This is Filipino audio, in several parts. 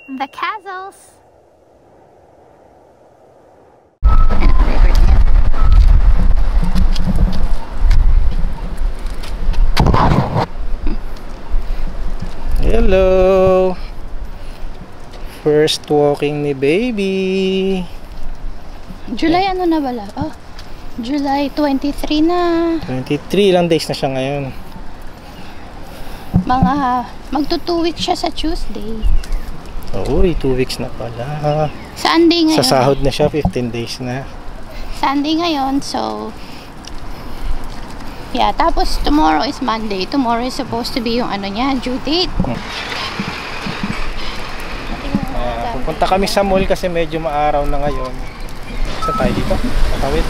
The castles. Hello. First walking ni baby. July ano na wala? Oh, July 23 na. 23 lang days na siya ngayon. Mga magto 2 weeks siya sa Tuesday. Uy, 2 weeks na pala. Sunday ngayon. Sa sahod na siya, 15 days na. Sunday ngayon, so yeah, tapos tomorrow is Monday. Tomorrow is supposed to be yung ano niya, due date. Pupunta kami sa mall kasi medyo maaraw na ngayon. Saan tayo dito? Matawid.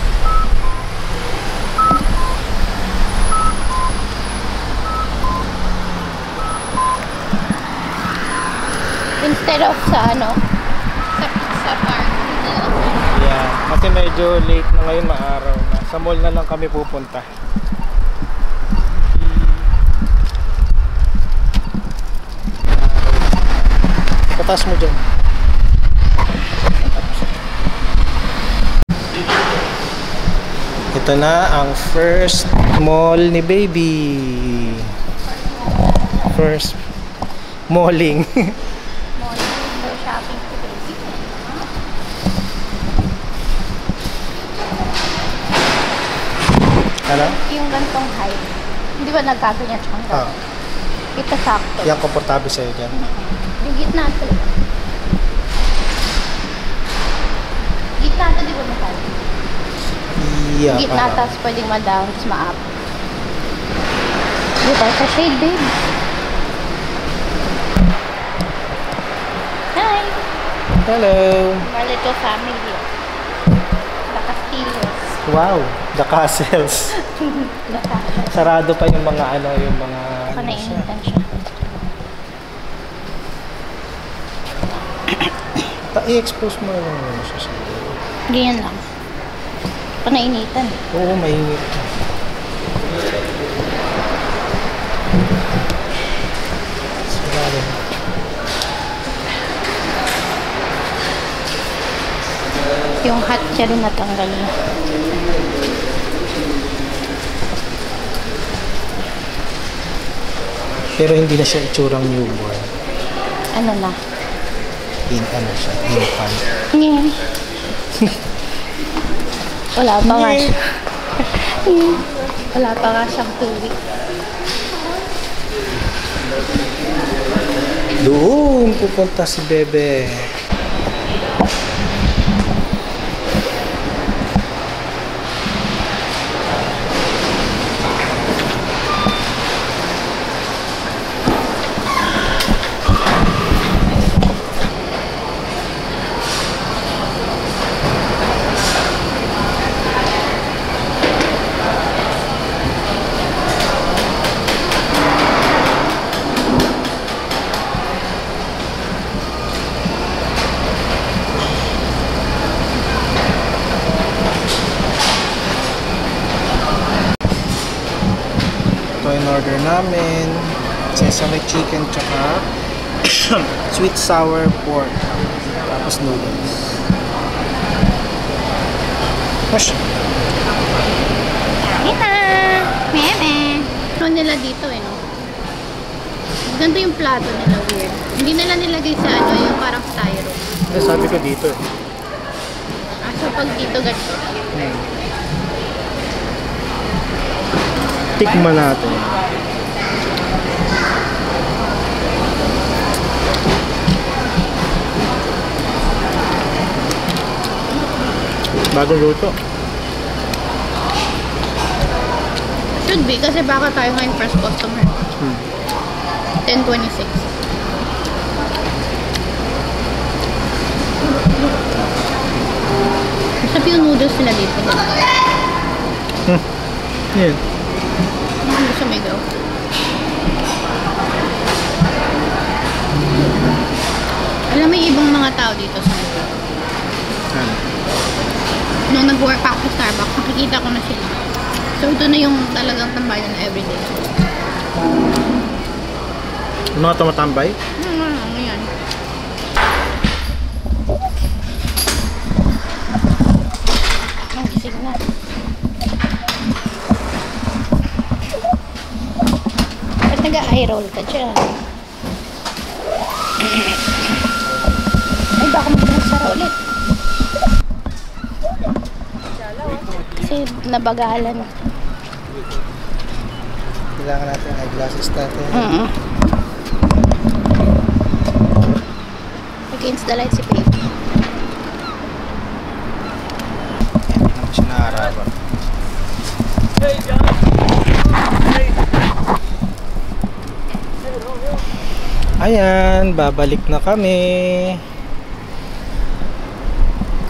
Instead of sa ano, sa park. Yeah, kasi medyo late na ngayon, maaraw na. Sa mall na lang kami pupunta. Patas mo dyan. Ito na ang first mall ni baby. First malling. Window shopping to baby. Ano? Yung gantong height. Hindi ba nagkaganyan siya? Ah, Ito sakto. yan komportable sa'yo dyan. Yung gitna ito. Gitna ito, di ba mahal? Yeah, Gitna parang. tapos pwedeng ma-down, tapos ma-up. Dito sa shade, babe. Hi! Hello! Our little family. The Castillos. Wow! The castles. The Castillos. Sarado pa yung mga ano, yung mga... Baka ano siya. nainitan siya. I-expose mo na lang ano siya sa... Ganyan lang. Baka nainitan. Oo, mainit. Sarado. Yung hat siya rin natanggal na. Pero hindi na siya itsurang newborn. Ano na? Ano siya? Infant. Ngayon. Wala pa nga siya. Wala pa nga siyang 2 weeks. Doon pupunta si Bebe. Order namin sesame chicken tsaka sweet sour pork tapos noodles. Push. Ina! Meme! Ano nila dito eh, no? Ganito yung plato nila, weird. Hindi nila nilagay sa ano, yung parang styro. Sabi ko dito eh. So pag dito ganito. Tikman natin. Bagong luto. Should be, kasi baka tayo ngayon first customer. 10:26. Masarap yung noodles nila dito. Yan. Ano sa may gaw? Alam mo yung ibang mga tao dito sa may gaw. Nung nag-work ako sa Starbucks, nakikita ko na sila. So, ito na yung talagang tambayan na everyday. Mga tumatambay? Ano yan? Ay, roll ka dyan. Ay, baka magmasara ulit. Kasi nabagalan. Kailangan natin eyeglasses natin. Against the light si baby. Hindi naman siya naarawan. Ayan, babalik na kami.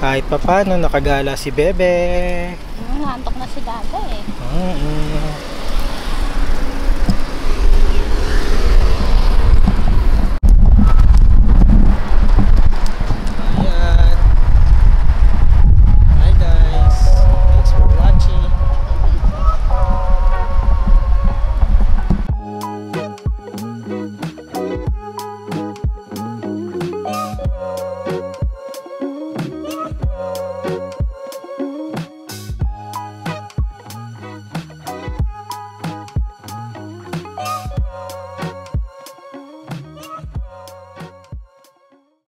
Kahit pa paano nakagala si Bebe. Naantok na si Dada eh. Mm-mm.